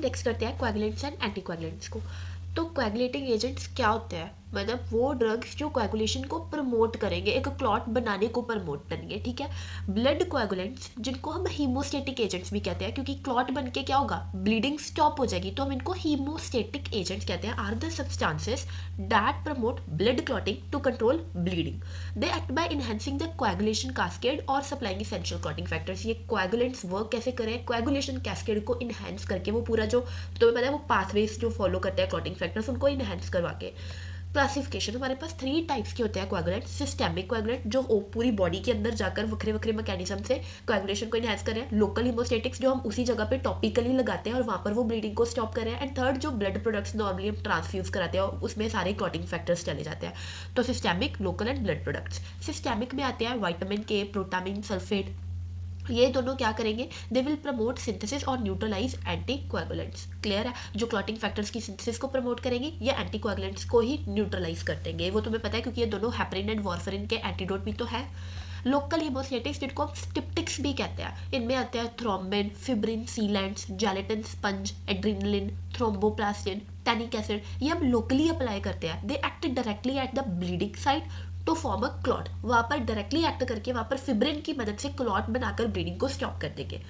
Next करते हैं coagulants and anticoagulants को। तो कोएगुलेटिंग एजेंट्स क्या होते हैं, मतलब वो ड्रग्स जो कोएगुलेशन को प्रमोट करेंगे, एक क्लॉट बनाने को प्रमोट करेंगे, ठीक है। ब्लड कोएगुलेंट्स जिनको हम हीमोस्टेटिक एजेंट्स भी कहते हैं, क्योंकि क्लॉट बन के क्या होगा, ब्लीडिंग स्टॉप हो जाएगी, तो हम इनको हीमोस्टेटिक एजेंट्स कहते हैं, are the substances that promote blood clotting to control bleeding. They act by enhancing the coagulation cascade और सप्लाइंग एसेंशियल क्लॉटिंग फैक्टर्स। ये कोएगुलेंट्स वर्क कैसे करें, कोएगुलेशन कैस्केड को इनहेंस करके, वो पूरा जो तुम्हें पता है वो पाथवेज जो फॉलो करते हैं क्लॉटिंग फैक्टर्स, उनको इनहेंस करवा के। क्लासिफिकेशन हमारे पास 3 टाइप्स के होते हैं कोएगुलेंट। सिस्टेमिक कोएगुलेंट जो पूरी बॉडी के अंदर जाकर वक्रे वक्रे मैकेनिज्म से कोएगुलेशन को इनहेंस कर रहे हैं। लोकल हीमोस्टेटिक्स जो हम उसी जगह पे टॉपिकली लगाते हैं और वहाँ पर वो ब्लीडिंग को स्टॉप कर रहे हैं। एंड थर्ड जो ब्लड प्रोडक्ट्स नॉर्मली हम ट्रांसफ्यूज कराते हैं और उसमें सारे क्लॉटिंग फैक्टर्स चले जाते हैं। तो systemic, local and blood products. Systemic में आते हैं विटामिन के, प्रोटामिन, सल्फेट, ये दोनों क्या करेंगे, दे विल प्रमोट सिंथेसिस और न्यूट्रलाइज एंटी कोएगुलेंट्स। क्लियर है, जो क्लॉटिंग फैक्टर्स की सिंथेसिस को प्रमोट करेंगे या एंटी कोएगुलेंट्स को ही न्यूट्रलाइज कर देंगे, वो तुम्हें पता है क्योंकि ये दोनों हेपरिन एंड वारफरिन के एंटीडोट भी तो है। लोकल हीमोस्टेटिक्स जिनको हम स्टिप्टिक्स भी कहते हैं, इनमें आते हैं thrombin, fibrin, sealants, gelatin, sponge, adrenaline, thromboplastin, tannic acid, ये हम लोकली अप्लाई करते हैं। They act directly at the bleeding site to form a clot, वहाँ पर डायरेक्टली एक्ट करके वहाँ पर फिब्रिन की मदद से क्लॉट बनाकर ब्लीडिंग को स्टॉप कर देंगे।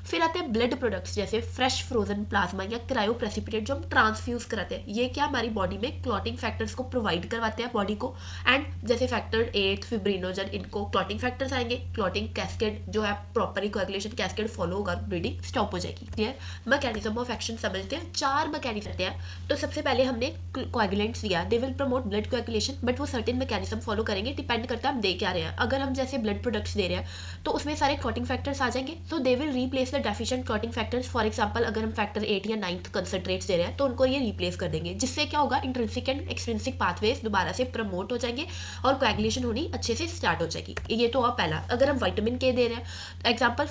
फिर आते हैं ब्लड प्रोडक्ट्स जैसे फ्रेश फ्रोजन प्लाज्मा या क्रायो प्रेसिपिटेट जो हम ट्रांसफ्यूज कराते हैं। ये क्या हमारी बॉडी में क्लॉटिंग फैक्टर्स को प्रोवाइड करवाते हैं बॉडी को। एंड जैसे फैक्टर 8, फिब्रिनोजन, इनको क्लॉटिंग फैक्टर्स आएंगे, क्लॉटिंग कैस्केड जो है प्रॉपरली कोएगुलेशन कैस्केड फॉलो होगा, ब्लीडिंग स्टॉप हो जाएगी। क्लियर, मैकेनिज्म ऑफ एक्शन समझते हैं। 4 मैकेनिज्म हैं। तो सबसे पहले हमने कोएगुलेंट्स लिया, they will promote blood coagulation, but वो सर्टेन मैकेनिज्म फॉलो करेंगे, डिपेंड करता है हम दे क्या रहे हैं। अगर हम जैसे ब्लड प्रोडक्ट्स दे रहे हैं तो उसमें सारे क्लॉटिंग फैक्टर्स आ जाएंगे, तो they will replace the deficient clotting factors. For example अगर हम फैक्टर 8 या 9 कंसंट्रेट्स दे रहे हैं तो उनको ये रिप्लेस कर देंगे, जिससे क्या होगा, इंट्रिंसिक एंड एक्सट्रिंसिक पाथवेज दोबारा से प्रमोट हो जाएंगे और कोएगुलेशन होनी अच्छे से स्टार्ट हो जाएगी। ये तो अब पहला। अगर हम विटामिन के दे रहे हैं, एग्जांपल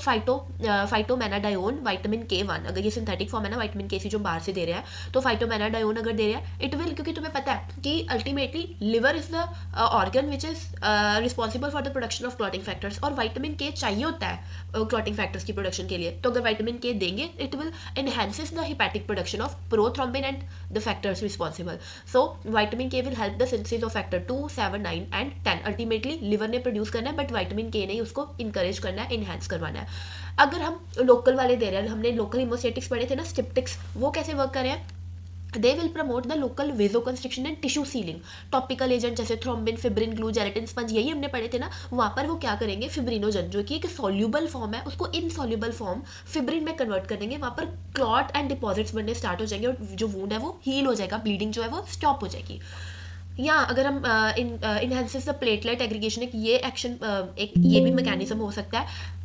फाइटोमेनाडायोन विटामिन के1, अगर ये सिंथेटिक फॉर्म है ना विटामिन के सी जो बाहर से दे रहे हैं, तो फाइटोमेनाडायोन अगर दे रहे हैं, इट विल, क्योंकि तुम्हें पता है कि ultimately liver is the organ which is responsible for the production of clotting factors, और विटामिन के चाहिए होता है क्लॉटिंग फैक्टर्स की प्रोडक्शन के लिए। तो अगर विटामिन के देंगे, it will enhances the hepatic production of prothrombin and the factors responsible. So vitamin K will help the synthesis of factor 2, 7, 9 and 10. Ultimately liver ने produce करना है, but vitamin K ने उसको encourage करना है, enhance करवाना है। अगर हम लोकल वाले दे रहे हैं, हमने लोकल हिमोस्टेटिक्स पढ़े थे ना, स्टिप्टिक्स, वो कैसे वर्क कर रहे हैं, they will promote the local vasoconstriction and tissue sealing. Topical agent जैसे thrombin, fibrin, glue, gelatin, sponge, यही हमने पढ़े थे ना, वहाँ पर वो क्या करेंगे, फिब्रिनोजन जो कि एक सॉल्यूबल फॉर्म है, उसको इनसॉल्यूबल फॉर्म फिब्रिन में कन्वर्ट कर देंगे, वहाँ पर क्लॉट एंड डिपॉजिट्स बनने स्टार्ट हो जाएंगे और जो वूंड है वो हील हो जाएगा, ब्लीडिंग जो है वो स्टॉप हो जाएगी। या अगर हम इनहेंसेस द प्लेटलेट एग्रीगेशन, एक ये एक्शन, एक ये भी मैकेनिज्म हो सकता है,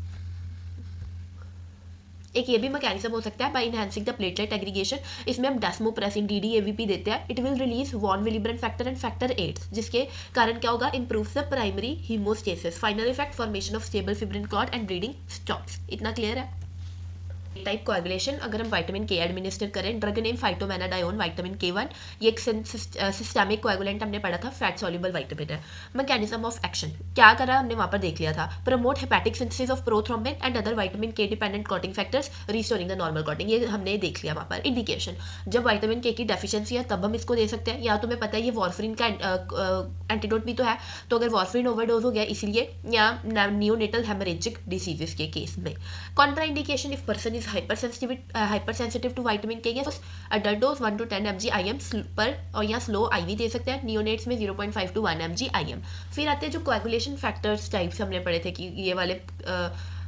एक ये भी मैकेनिज्म हो सकता है by enhancing the platelet aggregation. इसमें हम डेस्मोप्रेसिन, डीडीएवीपी देते हैं। It will release von Willebrand factor and factor 8, जिसके कारण क्या होगा, improve the primary haemostasis. Final effect, formation of stable fibrin clot and bleeding stops. इतना क्लियर है। टाइप कोएगुलेशन, अगर हम विटामिन के एडमिनिस्टर करें, drug name phytomenadione vitamin K one, ये एक सिस्टेमिक कोएगुलेंट हमने पढ़ा था, फैट सॉल्युबल विटामिन है। मैकेनिज्म ऑफ एक्शन क्या करा हमने वहाँ पर देख लिया था, promote hepatic synthesis of prothrombin and other vitamin K dependent clotting factors, restoring the normal clotting, ये हमने देख लिया वहाँ पर। इंडिकेशन, जब विटामिन के की डेफिशिएंसी है तब हम इसको दे सकते हैं, या तुम्हें पता है ये वारफरिन का एंटीडोट भी तो है, तो अगर वारफरिन ओवरडोज हो गया इसलिए, या नियोनेटल हेमरेजिक डिसीजेस के केस में। Contra indication, if person is hypersensitive to vitamin K, yes, adult dose 1 to 10 mg IM पर, और या स्लो IV दे सकते हैं, नियोनेट्स में 0.5 to 1 mg IM। फिर आते हैं जो कोएगुलेशन फैक्टर्स टाइप्स हमने पढ़े थे कि ये वाले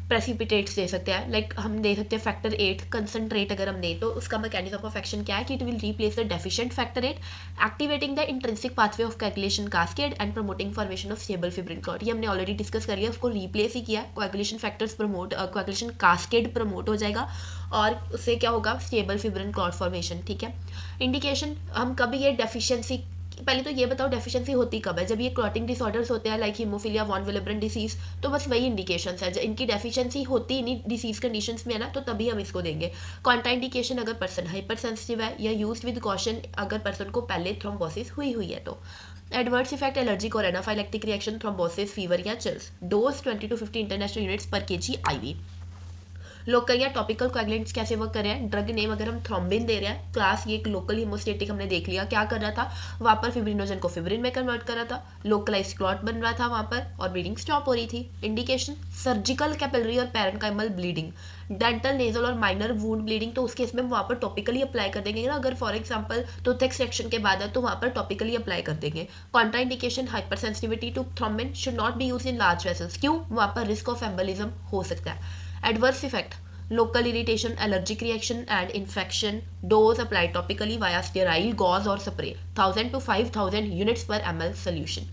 प्रेसिपिटेट्स दे सकते हैं, लाइक हम दे सकते हैं फैक्टर 8 कंसनट्रेट, अगर हम दें तो उसका मैकेनिज्म ऑफ एक्शन क्या है कि it will replace the deficient factor 8, activating the intrinsic pathway of coagulation cascade and promoting formation of stable fibrin clot. ये हमने ऑलरेडी डिस्कस कर लिया, उसको रिप्लेस ही किया। Coagulation factors promote, coagulation cascade promote हो जाएगा और उससे क्या होगा, स्टेबल फिब्रिन क्लॉट फॉर्मेशन। ठीक है। इंडिकेशन, हम कभी ये डेफिशिएंसी, पहले तो ये बताओ डेफिशिएंसी होती कब है, जब ये क्लॉटिंग डिसऑर्डर्स होते हैं like haemophilia, von Willebrand disease, तो बस वही इंडिकेशंस है। जब इनकी डेफिशिएंसी होती इन्हीं डिसीज कंडीशंस में है ना, तो तभी हम इसको देंगे। कॉन्ट्राइंडिकेशन, अगर पर्सन हाइपर सेंसिटिव है, या यूज्ड विद कॉशन अगर पर्सन को पहले थ्रोम्बोसिस हुई है तो। एडवर्स इफेक्ट, एलर्जिक और एनाफाइलेक्टिक रिएक्शन, थ्रोम्बोसिस, फीवर या chills. Dose 20 to 50 international units पर kg IV। लोकल या टॉपिकल कोएगुलेंट्स कैसे वर्क कर रहे हैं, ड्रग नेम अगर हम थ्रोम्बिन दे रहे हैं, क्लास ये एक लोकल हीमोस्टेटिक हमने देख लिया, क्या कर रहा था वहाँ पर फिब्रिनोजन को फिब्रिन में कन्वर्ट कर रहा था, लोकलाइज क्लॉट बन रहा था वहाँ पर और ब्लीडिंग स्टॉप हो रही थी। इंडिकेशन सर्जिकल कैपिलरी और पैरेन्काइमल ब्लीडिंग, डेंटल नेजल और माइनर वुंड ब्लीडिंग तो उसके इसमें वहाँ पर टॉपिकली अप्लाई कर देंगे ना, अगर फॉर एग्जांपल टूथ एक्सट्रैक्शन के बाद है तो वहाँ पर टॉपिकली अप्लाई कर देंगे। Contraindication hypersensitivity to thrombin should not be use in large vessels, क्यों, वहाँ पर रिस्क ऑफ एम्बोलिज्म हो सकता है। Adverse effect local irritation, allergic reaction and infection. Dose applied topically via sterile gauze or spray, 1000 to 5000 units per ml solution.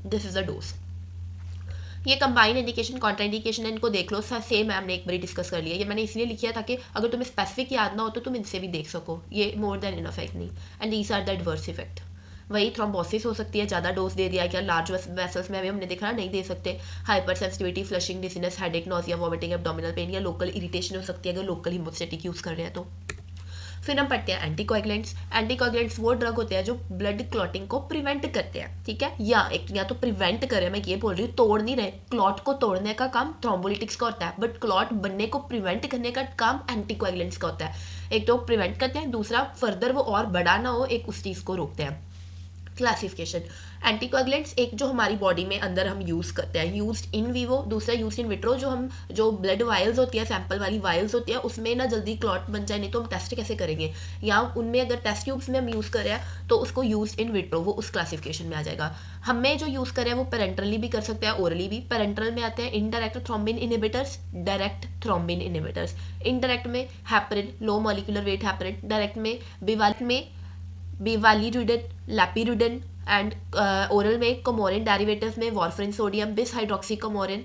This is the dose. ये combine indication contraindication है, इनको देख लो, same हमने एक बार discuss कर लिया, ये मैंने इसलिए लिखा था कि अगर तुम्हें स्पेसिफिक याद ना हो तो तुम इनसे भी देख सको, ये मोर देन इनफ है नहीं। And these are the adverse effect. वही थ्रोम्बोसिस हो सकती है, ज़्यादा डोज दे दिया क्या, लार्ज वेसल्स में अभी हमने देखा नहीं दे सकते। Hyper sensitivity, flushing, dizziness, headache, nausea, vomiting, abdominal pain या लोकल इरिटेशन हो सकती है अगर लोकल हीमोस्टेटिक यूज़ कर रहे हैं तो। फिर हम पढ़ते हैं एंटीकोएगुलेंट्स। एंटीकोएगुलेंट्स वो ड्रग होते हैं जो ब्लड क्लॉटिंग को प्रिवेंट करते हैं, ठीक है, या तो प्रिवेंट करें, मैं ये बोल रही हूँ तोड़ नहीं रहे, क्लॉट को तोड़ने का काम थ्रोम्बोलिटिक्स का होता है, बट क्लॉट बनने को प्रिवेंट करने का काम एंटीकोएगुलेंट्स का होता है। एक तो प्रिवेंट करते हैं, दूसरा फर्दर वो और बड़ा ना हो, एक उस चीज़ को रोकते हैं। क्लासिफिकेशन, एंटीकोएगुलेंट्स एक जो हमारी बॉडी में अंदर हम यूज़ करते हैं, यूज्ड इन विवो, दूसरा यूज्ड इन विट्रो, जो ब्लड वायल्स होती है, सैंपल वाली वायल्स होती है, उसमें ना जल्दी क्लॉट बन जाए, नहीं तो हम टेस्ट कैसे करेंगे, या उनमें अगर टेस्ट ट्यूब्स में हम यूज़ कर रहे हैं तो उसको यूज्ड इन विट्रो, वो उस क्लासिफिकेशन में आ जाएगा। हमें जो यूज़ करें वो पेरेंटरली भी कर सकते हैं, ओरली भी। पेरेंटरल में आते हैं indirect thrombin inhibitors, direct thrombin inhibitors. Indirect में heparin, low molecular weight heparin, direct में बिवालिरुडिन, लैपिरुडिन, एंड ओरल में कोमोरिन, डेरिवेटिव्स में warfarin, sodium bis hydroxy coumarin,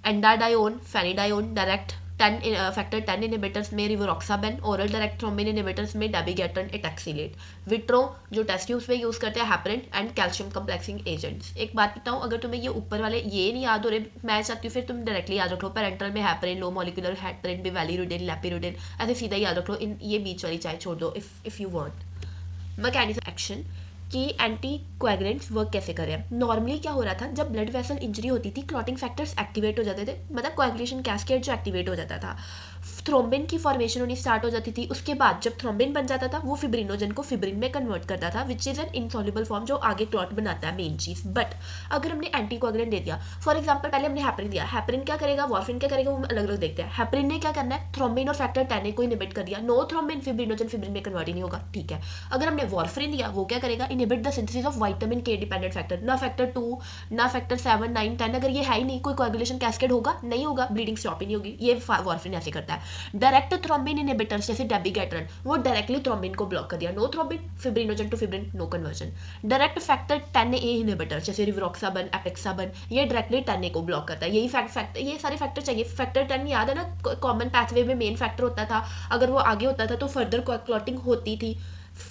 indandione, phenindione. Direct 10 factor 10 inhibitors में rivaroxaban, oral direct thrombin inhibitors में dabigatran, etexilate. Vitro जो test tubes में use करते हैं heparin and calcium complexing agents. एक बात बताऊँ, अगर तुम्हें ये ऊपर वाले ये नहीं याद हो रहे, मैं चाहती हूँ फिर तुम डायरेक्टली याद रखो, पेरेंटल में हैपरिन, लो मॉलिक्यूलर हैपरिन, बिवालिरुडिन, लैपिरुडिन, ऐसे सीधा याद रख लो, इन ये बीच वाली चाहे छोड़ दो if you want. Mechanism action कि एंटी कोएगुलेंट्स वर्क कैसे करें। नॉर्मली क्या हो रहा था, जब ब्लड वेसल इंजरी होती थी क्लॉटिंग फैक्टर्स एक्टिवेट हो जाते थे, मतलब कोएगुलेशन कैस्केड जो एक्टिवेट हो जाता था, थ्रोम्बिन की फॉर्मेशन होनी स्टार्ट हो जाती थी। उसके बाद जब थ्रोम्बिन बन जाता था वो फिब्रिनोजन को फिब्रिन में कन्वर्ट करता था, which is an insoluble form जो आगे क्लॉट बनाता है, मेन चीज़। बट अगर हमने एंटी कोएगुलेंट दे दिया, फॉर एग्जाम्पल पहले हमने हैपरिन दिया, हैपरिन क्या करेगा, वारफरिन क्या करेगा, वो अलग अलग देखते हैं। हैपरिन ने क्या करना है, थ्रोम्बिन और फैक्टर 10 को इनहिबिट कर दिया, नो थ्रोम्बिन, फिब्रिनोजन फिब्रिन में कन्वर्ट ही नहीं होगा, ठीक है। अगर हमने वारफरिन दिया, वो क्या करेगा, inhibit the synthesis of vitamin K dependent factor, ना फैक्टर 2 ना फैक्टर 7 9 10, अगर ये है ही नहीं, कोई कोएगुलेशन कैस्केड होगा नहीं होगा, ब्लीडिंग स्टॉप ही नहीं होगी, ये वारफरिन ऐसे करता है। डायरेक्ट थ्रोम्बिन इनहिबिटर्स जैसे डेबिगेट्रन, वो डायरेक्टली थ्रोम्बिन को ब्लॉक कर दिया, no thrombin, fibrinogen to fibrin, no conversion. Direct factor 10A inhibitor जैसे रिवरोक्साबन, एपेक्साबन, ये डायरेक्टली 10A को ब्लॉक करता है। यही फैक्टर ये सारे फैक्टर चाहिए। फैक्टर 10 याद है ना, कॉमन पैथवे में मेन फैक्टर होता था, अगर वो आगे होता था तो फर्दर क्लॉटिंग होती थी।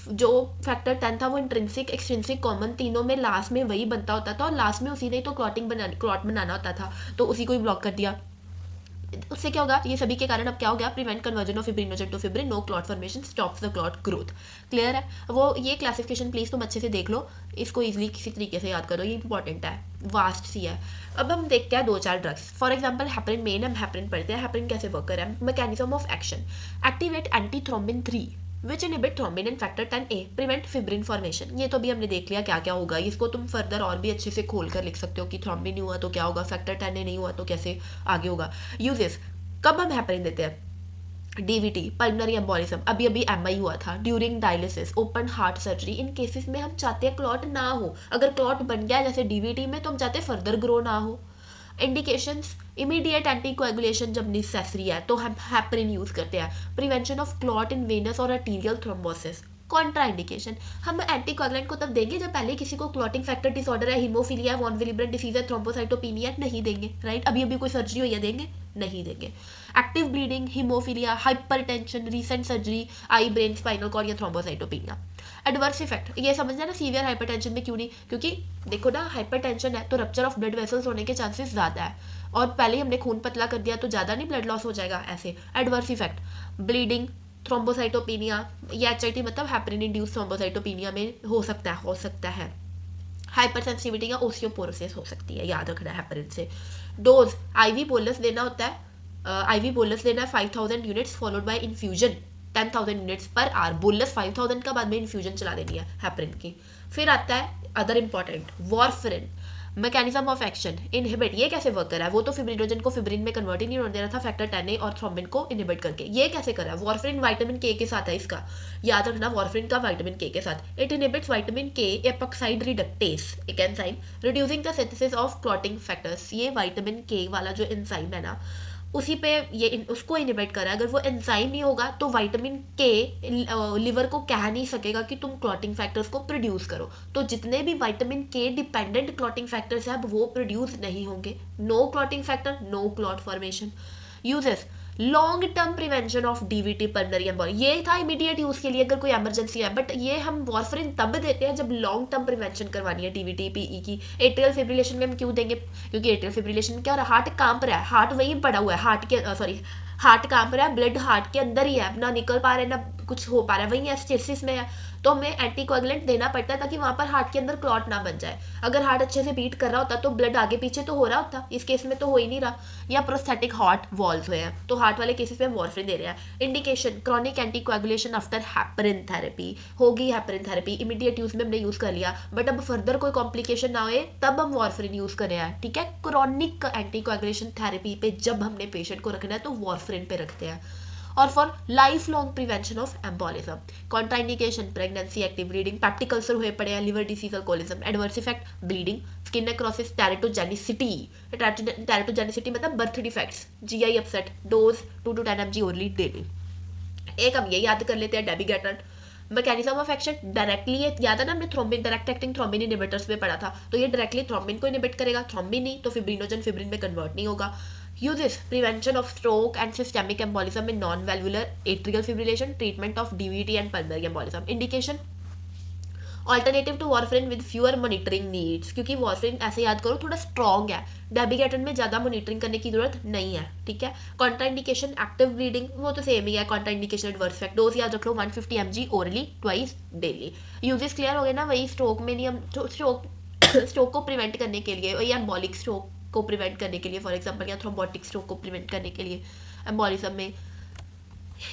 जो फैक्टर 10 था वो इंट्रिंसिक, एक्सट्रिंसिक, कॉमन, तीनों में लास्ट में वही बनता होता था, और लास्ट में उसी ने तो क्लॉट बनाना होता था, तो उसी को ही ब्लॉक कर दिया। उससे क्या होगा, ये सभी के कारण अब क्या हो गया, prevent conversion of fibrinogen to fibrin, no clot formation, stops the clot growth. Clear है, वो ये क्लासिफिकेशन प्लीज तुम अच्छे से देख लो, इसको इजीली किसी तरीके से याद करो, ये इंपॉर्टेंट है, वास्ट सी है। अब हम देखते हैं 2-4 drugs, for example heparin, main हम हैपरिन पढ़ते हैं, हैपरिन कैसे वर्क कर रहा है। Mechanism of action, activate anti thrombin 3 which inhibit thrombin and factor 10A, prevent fibrin formation. ये तो भी हमने देख लिया क्या क्या होगा, इसको तुम फर्दर और भी अच्छे से खोल कर लिख सकते हो कि थ्रोम्बिन नहीं हुआ तो क्या होगा, फैक्टर 10A नहीं हुआ तो कैसे आगे होगा। यूजेस, कब हम हैपरिन देते हैं, डीवीटी, पल्मोनरी एम्बोलिज्म, अभी अभी एमआई हुआ था, during dialysis, open heart surgery, इन केसेस में हम चाहते हैं क्लॉट ना हो, अगर क्लॉट बन गया जैसे डीवीटी में तो हम चाहते हैं फर्दर ग्रो ना हो। इंडिकेशंस, इमीडिएट एंटीकोएगुलेशन जब नेसेसरी है तो हम हैपरिन यूज करते हैं, prevention of clot in venous और आर्टीरियल थ्रोम्बोसिस। कॉन्ट्रा इंडिकेशन, हम एंटीकोएगुलेंट को तब देंगे जब पहले किसी को क्लॉटिंग फैक्टर डिसऑर्डर है, हीमोफीलिया, वॉन विलिब्रेंट डिसीज है, थ्रोम्बोसाइटोपिनिया, नहीं देंगे, राइट। अभी अभी कोई सर्जरी हुई है, देंगे नहीं देंगे। Active bleeding, haemophilia, hypertension, recent surgery, eye brain spinal cord या थ्रोम्बोसाइटोपिनिया। एडवर्स इफेक्ट, ये समझना ना सीवियर हाइपरटेंशन में क्यों नहीं, क्योंकि देखो ना हाइपरटेंशन है तो रप्चर ऑफ ब्लड वेसल्स होने के चांसेस ज़्यादा है, और पहले ही हमने खून पतला कर दिया तो ज़्यादा नहीं ब्लड लॉस हो जाएगा ऐसे। एडवर्स इफेक्ट, ब्लीडिंग, थ्रोम्बोसाइटोपिनिया, या एचआईटी मतलब हैपरिन इंड्यूस थ्रोम्बोसाइटोपिनिया में हो सकता है। हाइपर सेंसिटिविटी या ओस्टियोपोरोसिस हो सकती है, याद रखना है हैपरिन से। डोज, आईवी बोलस देना होता है, आईवी बोलस देना है 5000 units followed by infusion 10,000 units per hour. Bolus 5000 का, बाद में इन्फ्यूजन चला देनी है हेपरिन की। फिर आता है other important warfarin. Mechanism of action inhibit, ये कैसे वर्क कर रहा है? वो तो फिब्रिनोजन को फिब्रिन में कन्वर्ट ही नहीं होने दे रहा था फैक्टर 10A और थ्रोम्बिन को इनहिबिट करके। ये कैसे कर रहा है? वारफरिन विटामिन के के साथ है इसका, याद रखना, वारफरिन का विटामिन के साथ। इट इनहिबिट्स विटामिन के एपॉक्साइड रिडक्टेस, एक enzyme, reducing the synthesis of clotting factors. ये विटामिन के वाला जो एंजाइम है ना, उसी पे ये उसको इनहिबिट करा है। अगर वो एंजाइम नहीं होगा तो विटामिन के लिवर को कह नहीं सकेगा कि तुम क्लॉटिंग फैक्टर्स को प्रोड्यूस करो। तो जितने भी vitamin K dependent clotting factors हैं अब वो प्रोड्यूस नहीं होंगे। No clotting factor, no clot formation. Uses long term prevention of DVT pulmonary emboli, ये था इमीडिएट यूज के लिए अगर कोई इमरजेंसी है, बट ये हम वारफरिन तब देते हैं जब लॉन्ग टर्म प्रिवेंशन करवानी है डीवीटी पीई की। एट्रियल फिब्रिलेशन में हम क्यों देंगे? क्योंकि एट्रियल फिब्रिलेशन में क्या हो रहा है, हार्ट कांप रहा है, हार्ट वहीं पड़ा हुआ है, हार्ट कांप रहा है, ब्लड हार्ट के अंदर ही है, ना निकल पा रहा है ना कुछ हो पा रहा है, वहीं एस्टेसिस में है। तो हमें एंटीकोएगुलेंट देना पड़ता है ताकि वहां पर हार्ट के अंदर क्लॉट ना बन जाए। अगर हार्ट अच्छे से बीट कर रहा होता तो ब्लड आगे पीछे तो हो रहा होता, इस केस में तो हो ही नहीं रहा। या प्रोस्थेटिक हार्ट वॉल्व हुए हैं, तो हार्ट वाले केसेस में हम वारफरिन दे रहे हैं। Indication chronic anticoagulation after heparin therapy, होगी हेपरिन थेरेपी इमीडिएट यूज में हमने यूज कर लिया, बट अब फर्दर कोई कॉम्प्लिकेशन ना हो तब हम वारफरिन यूज कर रहे हैं, ठीक है। क्रॉनिक एंटीकोएगुलेशन थेरेपी पे जब हमने पेशेंट को रखना है तो वारफरिन पे रखते हैं। और for life long prevention of embolism, contraindication pregnancy, active bleeding, peptic ulcer हुए पड़े हैं, liver disease, alcoholism, adverse effect bleeding, skin necrosis, teratogenicity. Teratogenicity मतलब birth defects, GI upset, dose 2 to 10 mg orally daily. एक हम ये याद कर लेते हैं dabigatran. Mechanism of action directly, ये याद है ना हमने thrombin direct acting thrombin inhibitors में पढ़ा था, तो ये डायरेक्टली थ्रोम्बिन को इनहिबिट करेगा, थ्रोम्बिन नहीं तो फिब्रिनोजन फिब्रिन में कन्वर्ट नहीं होगा। Uses prevention of stroke and systemic embolism in non-valvular atrial fibrillation, treatment of DVT and pulmonary embolism. Indication alternative to warfarin with fewer monitoring needs, क्योंकि warfarin ऐसे याद करो थोड़ा स्ट्रॉन्ग है, डेबिगेटन में ज्यादा मॉनिटरिंग करने की जरूरत नहीं है, ठीक है। कॉन्ट्राइंडिकेशन एक्टिव ब्लीडिंग, वो तो सेम ही है। कॉन्ट्राइंडिकेशन एडवर्स इफेक्ट, डोज याद रख लो 150 mg orally twice daily. Uses clear हो गए ना? वही स्ट्रोक में नहीं, हम स्ट्रोक को प्रिवेंट करने के लिए, वही एम्बोलिक स्ट्रोक को प्रिवेंट करने के लिए फॉर एग्जांपल, या थ्रोम्बोटिक स्ट्रोक को प्रिवेंट करने के लिए एम्बोलिज्म में।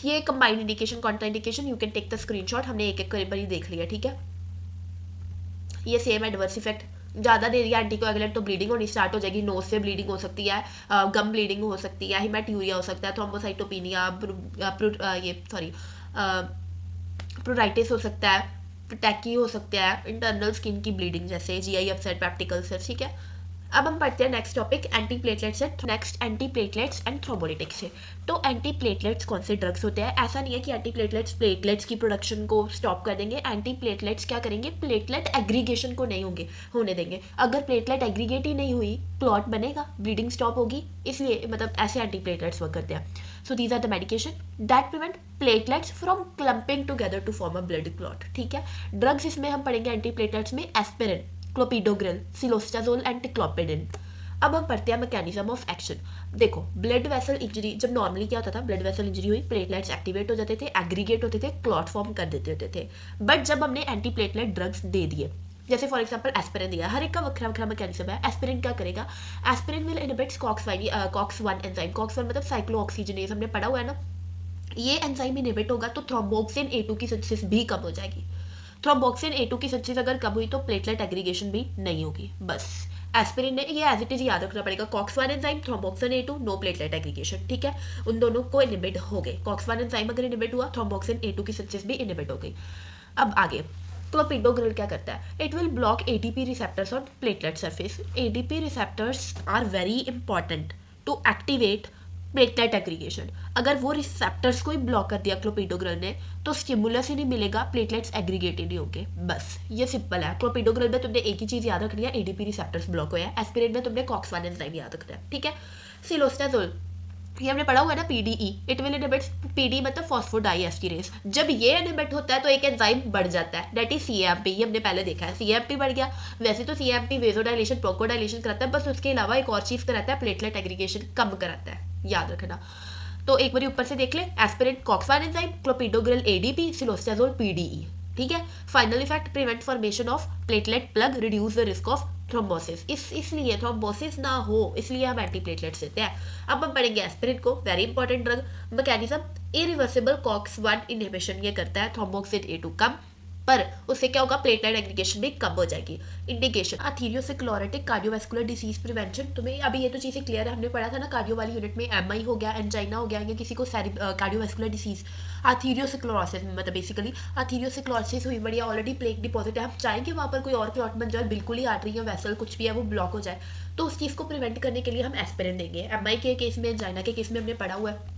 ये combined indication contraindication, you can take the screenshot, हमने एक एक बार ही देख लिया, ठीक है। ये सेम एडवर्स इफेक्ट, ज़्यादा दे दिया एंटीकोएगुलेंट तो ब्लीडिंग होनी स्टार्ट हो जाएगी, नोज से ब्लीडिंग हो सकती है, गम ब्लीडिंग हो सकती है, हिमेटूरिया हो सकता है, थ्रोम्बोसाइटोपिनिया, प्रोराइटिस हो सकता है, टैकी हो सकता है, इंटरनल स्किन की ब्लीडिंग जैसे जीआई अपसेट, पेप्टिक अल्सर, ठीक है। अब हम पढ़ते हैं नेक्स्ट टॉपिक एंटीप्लेटलेट्स है। नेक्स्ट एंटीप्लेटलेट्स एंड थ्रोम्बोलिटिक्स है। तो एंटीप्लेटलेट्स कौन से ड्रग्स होते हैं? ऐसा नहीं है कि एंटीप्लेटलेट्स प्लेटलेट्स की प्रोडक्शन को स्टॉप कर देंगे। एंटीप्लेटलेट्स क्या करेंगे? प्लेटलेट एग्रीगेशन को नहीं होने देंगे। अगर प्लेटलेट एग्रीगेट ही नहीं हुई, क्लॉट बनेगा, ब्लीडिंग स्टॉप होगी, इसलिए मतलब ऐसे एंटीप्लेटलेट्स वर्क करते हैं। So these are the medication that prevent platelets from clumping together to form a blood clot, ठीक है। ड्रग्स इसमें हम पढ़ेंगे एंटीप्लेटलेट्स में aspirin, clopidogrel, cilostazol and ticlopidine. अब हम पढ़ते हैं मैकेनिज्म ऑफ एक्शन। देखो ब्लड वेसल इंजरी, जब नॉर्मली क्या होता था, ब्लड वेसल इंजरी हुई, प्लेटलेट्स एक्टिवेट हो जाते थे, एग्रीगेट होते थे, क्लॉट फॉर्म कर देते होते थे। बट जब हमने एंटी प्लेटलेट ड्रग्स दे दिए, जैसे फॉर एग्जांपल एस्पिरिन दिया, हर एक का वक्रा वक्रा मैकेनिज्म है। एस्पिरिन क्या करेगा? Aspirin will inhibit COX-1 enzyme. COX-1 मतलब साइक्लोऑक्सीजनेज, हमने पढ़ा हुआ है ना। ये एंजाइम इनहिबिट होगा तो थ्रोम्बोक्सिन A2 की सिंथेसिस भी कम हो जाएगी। थ्रोम्बोक्सिन A2 की सिंथेसिस अगर कम हुई तो प्लेटलेट एग्रीगेशन भी नहीं होगी। बस एस्पिरिन ने ये एज इट इज याद रखना पड़ेगा, COX-1 enzyme, thromboxane A2, no platelet aggregation, ठीक है। उन दोनों को इनहिबिट हो गए। COX-1 एंजाइम अगर इनहिबिट हुआ, थ्रोम्बोक्सिन A2 की सिंथेसिस भी इनहिबिट हो गई। अब आगे क्लोपिडोग्रिल क्या करता है? It will block ADP receptors on platelet surface. ADP receptors are very important to activate platelet aggregation. अगर वो रिसेप्टर्स को ही ब्लॉक कर दिया क्लोपिडोग्रिल ने तो स्टिमुलस ही नहीं मिलेगा, प्लेटलेट्स एग्रीगेट ही नहीं होंगे। बस ये सिंपल है। क्लोपिडोग्रिल में तुमने एक ही चीज याद रखनी है, ADP रिसेप्टर्स ब्लॉक हुए हैं। एस्पिरिन में तुमने COX-1 एंजाइम याद रखना है, ठीक है। सिलोस्टाजोल, ये हमने पढ़ा हुआ है ना, PDE, it will inhibit, PD मतलब फॉस्फोडाइएस्टीरेज। जब ये इनहिबिट होता है तो एक एंजाइम बढ़ जाता है, दैट इज CAMP। ये हमने पहले देखा है, CAMP बढ़ गया। वैसे तो CAMP वेजोडाइलेशन, ब्रोंकोडाइलेशन कराता है, बस उसके अलावा एक और चीज कराता है, प्लेटलेट एग्रीगेशन कम कराता है, याद रखना। तो एक बार ऊपर से देख ले, aspirin COX-1 enzyme, clopidogrel ADP, सिलोस्टाजोल PDE, ठीक है। Final effect, prevent formation of platelet plug, reduce the risk of thrombosis, इसलिए थ्रोम्बोसिस ना हो इसलिए हम एंटीप्लेटलेट्स देते हैं। अब हम पढ़ेंगे एस्पिरिन को, very important drug. Mechanism, irreversible cox 1 inhibition ये करता है थ्रोम्बोक्सिन A2 कम, पर उससे क्या होगा, प्लेटलेट एग्रीगेशन भी कम हो जाएगी। Indication, atherosclerotic cardiovascular disease prevention. तुम्हें अभी ये तो चीज़ें क्लियर है, हमने पढ़ा था ना कार्डियो वाली यूनिट में, MI हो गया, एंजाइना हो गया, या किसी को कार्डियोवैस्कुलर डिसीज, अथीरियोस्क्लेरोसिस मतलब बेसिकली अथीरियोस्क्लेरोसिस हुई बढ़िया, ऑलरेडी प्लेक डिपॉजिट है, हम चाहेंगे वहाँ पर कोई और क्लॉट बन जाए, बिल्कुल ही आर्टरी या वेसल कुछ भी है वो ब्लॉक हो जाए, तो उस चीज़ को प्रिवेंट करने के लिए हम एस्पिरिन देंगे। MI के केस में, एंजाइना के केस में हमने पढ़ा हुआ है।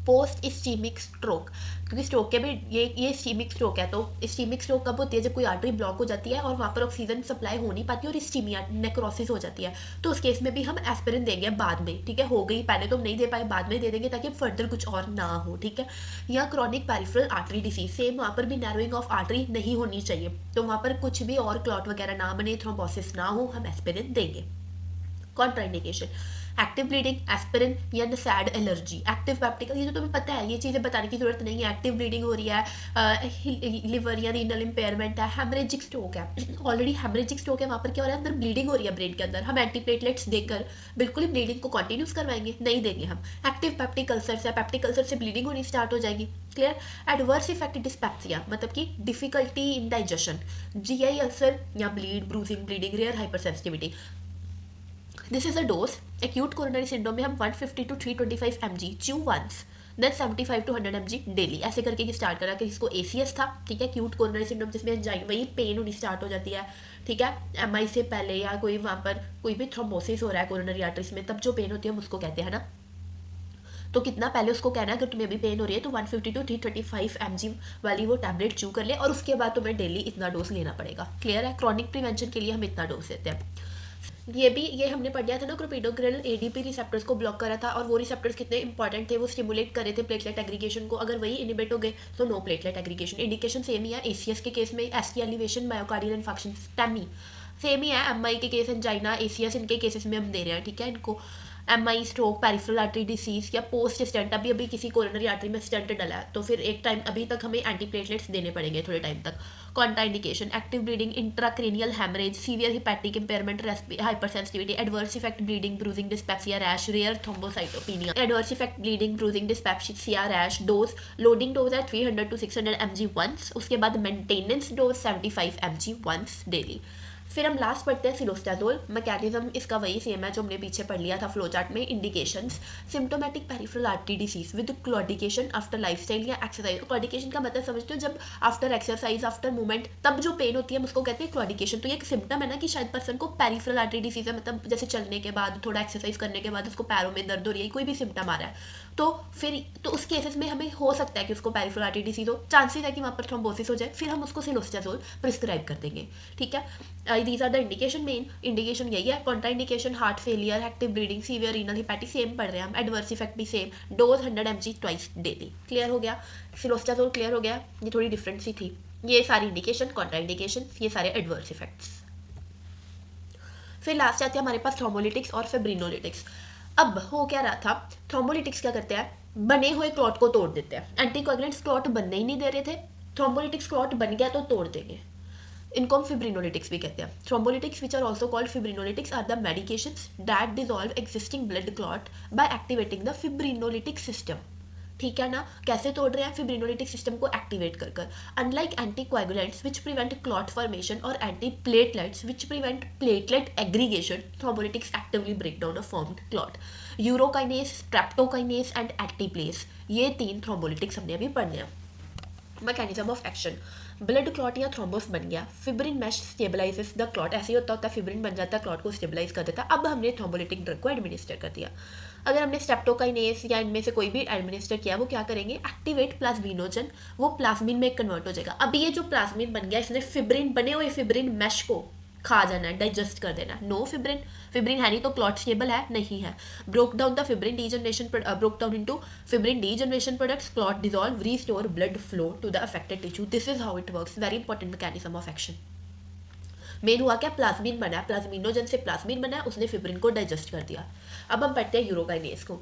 पोस्ट इस्चीमिक स्ट्रोक, क्योंकि स्ट्रोक के भी ये इस्चीमिक स्ट्रोक है, तो इस्चीमिक स्ट्रोक कब होती है, जब कोई आर्टरी ब्लॉक हो जाती है और वहाँ पर ऑक्सीजन सप्लाई हो नहीं पाती और इस्चीमिया नेक्रोसिस हो जाती है, तो उस केस में भी हम एस्पिरिन देंगे बाद में, ठीक है। हो गई पहले तो हम नहीं दे पाए, बाद में दे देंगे ताकि फर्दर कुछ और ना हो, ठीक है। या chronic peripheral artery disease, same वहाँ पर भी नैरोइंग ऑफ आर्टरी नहीं होनी चाहिए, तो वहाँ पर कुछ भी और क्लॉट वगैरह ना बने, थ्रोम्बोसिस ना हो, हम एस्पिरिन देंगे। कॉन्ट्राइंडिकेशन, एक्टिव ब्लीडिंग, एस्पिरिन या नसैड एलर्जी, एक्टिव पेप्टिक, ये तो तुम्हें पता है, ये चीज़ें बताने की जरूरत नहीं है। एक्टिव ब्लीडिंग हो रही है, लिवर या रीनल इंपेयरमेंट है, हेमरेजिक स्ट्रोक है, ऑलरेडी हेमरेजिक स्ट्रोक है, वहाँ पर क्या हो रहा है, अंदर ब्लीडिंग हो रही है ब्रेन के अंदर, हम एंटीप्लेटलेट्स देकर बिल्कुल ही ब्लीडिंग को कंटिन्यूस करवाएंगे, नहीं देंगे हम। एक्टिव पेप्टिक अल्सर से, पेप्टिक अल्सर से ब्लीडिंग होनी स्टार्ट हो जाएगी, क्लियर। एडवर्स इफेक्ट डिस्पेप्सिया मतलब कि difficulty in digestion, GI ulcer या bleed, bruising, bleeding, rare hyper sensitivity. This is a dose, acute coronary syndrome में हम 150 to 325 mg chew once, then 75 to 100 mg daily, ऐसे करके ये स्टार्ट करा कि जिसको ACS था, ठीक है, एक्यूट कोरोनरी सिंड्रोम, जिसमें वही पेन होनी स्टार्ट हो जाती है, ठीक है, MI से पहले, या कोई वहाँ पर कोई भी थ्रोम्बोसिस हो रहा है कोरोनरी आर्टरीज में, तब जो पेन होती है हम उसको कहते हैं ना, तो कितना पहले उसको कहना है अगर तुम्हें अभी पेन हो रही है तो 150 to 325 mg वाली वो टैबलेट च्यू कर ले, और उसके बाद तुम्हें डेली इतना डोज लेना पड़ेगा, क्लियर है। क्रॉनिक प्रिवेंशन के लिए हम इतना डोज देते हैं। ये हमने पढ़ लिया था ना, क्रोपिडोग्रिल ADP रिसेप्टर्स को ब्लॉक करा था, और वो रिसेप्टर्स कितने इंपॉर्टेंट थे, वो स्टिमुलेट करे थे प्लेटलेट एग्रीगेशन को, अगर वही इनिबिट हो गए तो no platelet aggregation. Indication same ही है, ACS के केस में ST elevation, myocardial infection, STEMI same ही है, MI के केस एंजाइना, ACS इनके केसेस में हम दे रहे हैं, ठीक है इनको। MI stroke, peripheral artery disease या पोस्ट स्टेंट, अभी अभी किसी कोरोनरी आर्टरी में स्टेंट डला है तो फिर एक टाइम अभी तक हमें एंटीप्लेटलेट्स देने पड़ेंगे थोड़े टाइम तक। Contraindication, active bleeding, intracranial haemorrhage, severe hepatic impairment, hypersensitivity, adverse effect bleeding, bruising, dyspepsia, rash, rare thrombocytopenia, adverse effect bleeding, bruising, dyspepsia, rash. Dose, loading dose है 300 to 600 mg वंस, उसके बाद maintenance dose 75 mg once daily. फिर हम last पढ़ते हैं सिलोस्टाजोल। Mechanism इसका वही same है जो हमने पीछे पढ़ लिया था फ्लो चार्ट में। Indications, symptomatic peripheral artery disease with claudication after lifestyle या एक्सरसाइज। क्लॉडिकेशन का मतलब समझते हो, जब आफ्टर एक्सरसाइज, आफ्टर मूवमेंट, तब जो पेन होती है हम उसको कहते हैं क्लॉडिकेशन। तो ये एक सिम्टम है ना कि शायद पर्सन को पेरिफेरल आर्टरी डिसीज है, मतलब जैसे चलने के बाद, थोड़ा एक्सरसाइज करने के बाद उसको पैरों में दर्द हो रही है, कोई भी सिम्टम आ रहा है, तो फिर तो उस केसेस में हमें हो सकता है कि उसको पेरिफेरल आर्टरी डिसीज हो, चांसेस है कि वहाँ पर थ्रोम्बोसिस हो जाए, फिर हम उसको सिलोस्टाजोल प्रिस्क्राइब कर देंगे, ठीक है। These are the indication, main indication यही है। Contraindication, heart failure, active bleeding, severe renal hepatic, same पढ़ रहे हैं हम। एडवर्स इफेक्ट भी same, dose 100 mg twice daily, clear हो गया। सिलोस्टाजोल क्लियर हो गया, ये थोड़ी डिफरेंट सी थी। ये सारी इंडिकेशन, कॉन्ट्रा इंडिकेशन, ये सारे एडवर्स इफेक्ट्स। फिर लास्ट आते हैं हमारे पास थ्रोम्बोलिटिक्स और फिब्रिनोलिटिक्स। अब हो क्या रहा था, थ्रोम्बोलिटिक्स क्या करते हैं, बने हुए क्लॉट को तोड़ देते हैं। एंटीकोगुलेंट्स क्लॉट बनने ही नहीं दे रहे थे, थ्रोम्बोलिटिक्स क्लॉट बन गया तो तोड़ देंगे, इनको हम फिब्रिनोलिटिक्स भी कहते हैं। Thrombolytics which are also called fibrinolytics are the medications that dissolve existing blood clot by activating the fibrinolytic system, ठीक है ना। कैसे तोड़ रहे हैं, फिब्रिनोलिटिक सिस्टम को एक्टिवेट कर कर। Unlike anticoagulants which prevent clot formation और antiplatelets which prevent platelet aggregation, thrombolytics actively break down a formed clot. Urokinase, streptokinase and alteplase, ये 3 थ्रोम्बोलिटिक्स हमने अभी पढ़ने हैं। Mechanism of action, blood clot या थ्रोम्बोस बन गया, fibrin mesh stabilises the clot, ऐसे ही होता है, फिब्रिन बन जाता है, क्लॉट को स्टेबलाइज कर देता है। अब हमने थ्रोम्बोलिटिक ड्रग को एडमिनिस्टर कर दिया। अगर हमने स्ट्रेप्टोकाइनेस या इनमें से कोई भी एडमिनिस्टर किया, वो क्या करेंगे, एक्टिवेट प्लाज्मिनोजन, वो प्लाज्मिन में कन्वर्ट हो जाएगा। अब ये जो प्लाज्मिन बन गया, इसने फिब्रिन, बने हुए फिब्रिन मैश को खा जाना है, डाइजेस्ट कर देना है। नो फिब्रिन, फिब्रिन है नहीं तो क्लॉट स्टेबल है नहीं है। Broke down the fibrin degeneration, broke down into fibrin degeneration products, clot dissolve, restore blood flow to the affected tissue. This is how it works, very important mechanism of action. Main हुआ क्या, plasmin बना, plasminogen से plasmin बना, उसने fibrin को digest कर दिया। अब हम पढ़ते हैं यूरोकाइनेस को।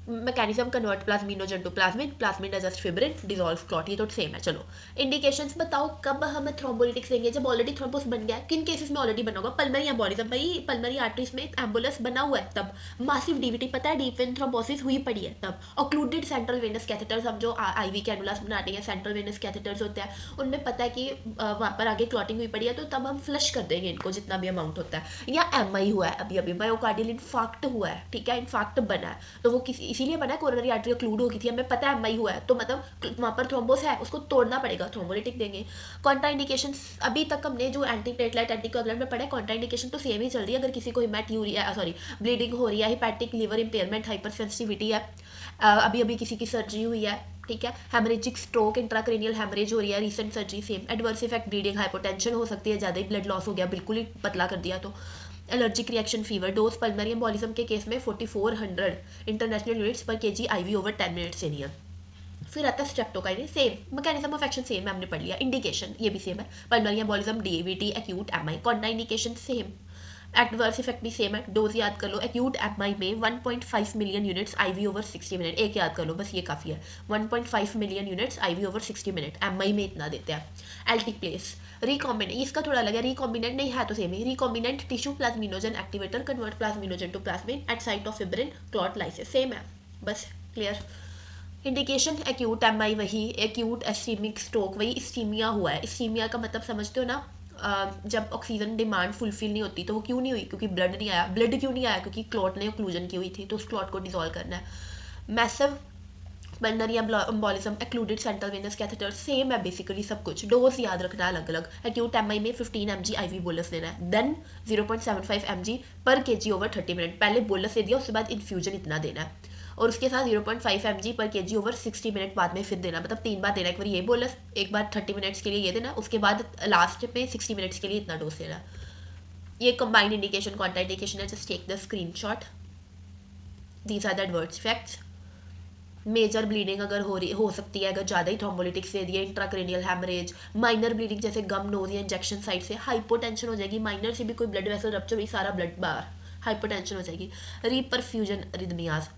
Mechanism convert plasminogen to plasmin, plasmin digest fibrin, dissolve clot, ये तो सेम है। चलो इंडिकेशंस बताओ कब हम थ्रोम्बोलिटिक्स देंगे, जब ऑलरेडी थ्रोम्बोस बन गया। किन केसेस में ऑलरेडी बना होगा? पल्मरी एम्बोलिज्म, भाई पल्मरी आर्टरीज में एम्बुलस बना हुआ है तब। मासिव डीवीटी पता है, डीप वेन थ्रोम्बोसिस हुई पड़ी है तब। ऑक्लूडेड सेंट्रल वेनस कैथेटर्स, हम जो आईवी कैनुलास बनाते हैं, सेंट्रल वेनस कैथेटर्स होते हैं, उनमें पता है कि वहाँ पर आगे क्लॉटिंग हुई पड़ी है, तो तब हम फ्लश कर देंगे इनको जितना भी अमाउंट होता है। या एमआई हुआ है अभी अभी, मायोकार्डियल इन्फार्क्ट हुआ है, ठीक है, इन्फार्क्ट बना है, तो वो किसी इसीलिए बना है, कोरोनरी आर्टरी ओक्लूड हो गई थी, हमें पता है एमआई हुआ है, तो मतलब वहाँ पर थ्रोम्बोस है, उसको तोड़ना पड़ेगा, थ्रोम्बोलिटिक देंगे। कॉन्ट्राइंडिकेशन, अभी तक हमने जो एंटी प्लेटलेट एंटीकोगुलेंट में पढ़ा है, कॉन्ट्राइंडिकेशन तो सेम ही चल रही है। अगर किसी को हिमैट्यूरिया सॉरी ब्लीडिंग हो रही है, hepatic liver impairment, hyper sensitivity है, अभी अभी किसी की सर्जरी हुई है, ठीक है, हेमरेजिक स्ट्रोक, इंट्राक्रेनियल हेमरेज हो रही है, recent surgery, same adverse effect bleeding, hypotension हो सकती है, ज़्यादा ही ब्लड लॉस हो गया, बिल्कुल ही पतला कर दिया तो। Allergic reaction, fever, dose pulmonary embolism के केस में 4400 international units per KG, IV over 10 minutes से नहीं है। फिर आता है streptokinase, same mechanism of action same है, हमने पढ़ लिया। इंडिकेशन ये भी सेम है, pulmonary embolism, DVT, acute MI. Contraindication same, adverse effect भी सेम है, डोज याद कर लो। एक्यूट एमआई में 1.5 million units IV over 60 minute, एक याद कर लो बस, ये काफ़ी है। 1.5 million units IV over 60 minute, MI में इतना देते हैं। एल्टीप्लेस, रिकॉम्बिनेंट, इसका थोड़ा अलग है, रिकॉम्बिनेंट नहीं है तो सेम ही। Recombinant tissue plasminogen activator convert plasminogen to plasmin at site of fibrin clot lysis, same है बस, क्लियर। इंडिकेशन एक्यूट एमआई वही, एक्यूट एस्कीमिक स्ट्रोक वही, इस्कीमिया हुआ है। इस्कीमिया का मतलब समझते हो ना, जब ऑक्सीजन डिमांड फुलफिल नहीं होती, तो वो क्यों नहीं हुई? क्योंकि ब्लड नहीं आया। ब्लड क्यों नहीं आया? क्योंकि क्लॉट ने ओक्लूजन की हुई थी, तो उस क्लॉट को डिजोल्व करना है। Massive pulmonary embolism, occluded central venous catheter, same है बेसिकली सब कुछ। डोज याद रखना अलग अलग। एक्यूट एमआई में 15 mg आईवी बोलस देना है, देन 0.75 mg पर केजी ओवर 30 मिनट, पहले बोलस दे दिया, उसके बाद इन्फ्यूजन इतना देना है, और उसके साथ 0.5 mg पर केजी ओवर 60 मिनट बाद में फिर देना, मतलब 3 बार देना, एक बार ये बोलस, एक बार 30 मिनट्स के लिए ये देना, उसके बाद लास्ट में 60 मिनट्स के लिए इतना डोज देना। ये कंबाइंड इंडिकेशन कॉन्ट्रा इंडिकेशन है, just take the screen shot. These are the adverse effects. Major bleeding अगर हो सकती है, अगर ज़्यादा ही थ्रोम्बोलिटिक्स दे दिए, इंट्राक्रेनियल हैमरेज, माइनर ब्लीडिंग जैसे गम, नोज या इंजेक्शन साइड से, हाइपोटेंशन हो जाएगी, माइनर से भी कोई ब्लड वेसल रप्चर हुई, सारा ब्लड बाहर, हाइपोटेंशन हो जाएगी। रीपरफ्यूजन रिदमियाज,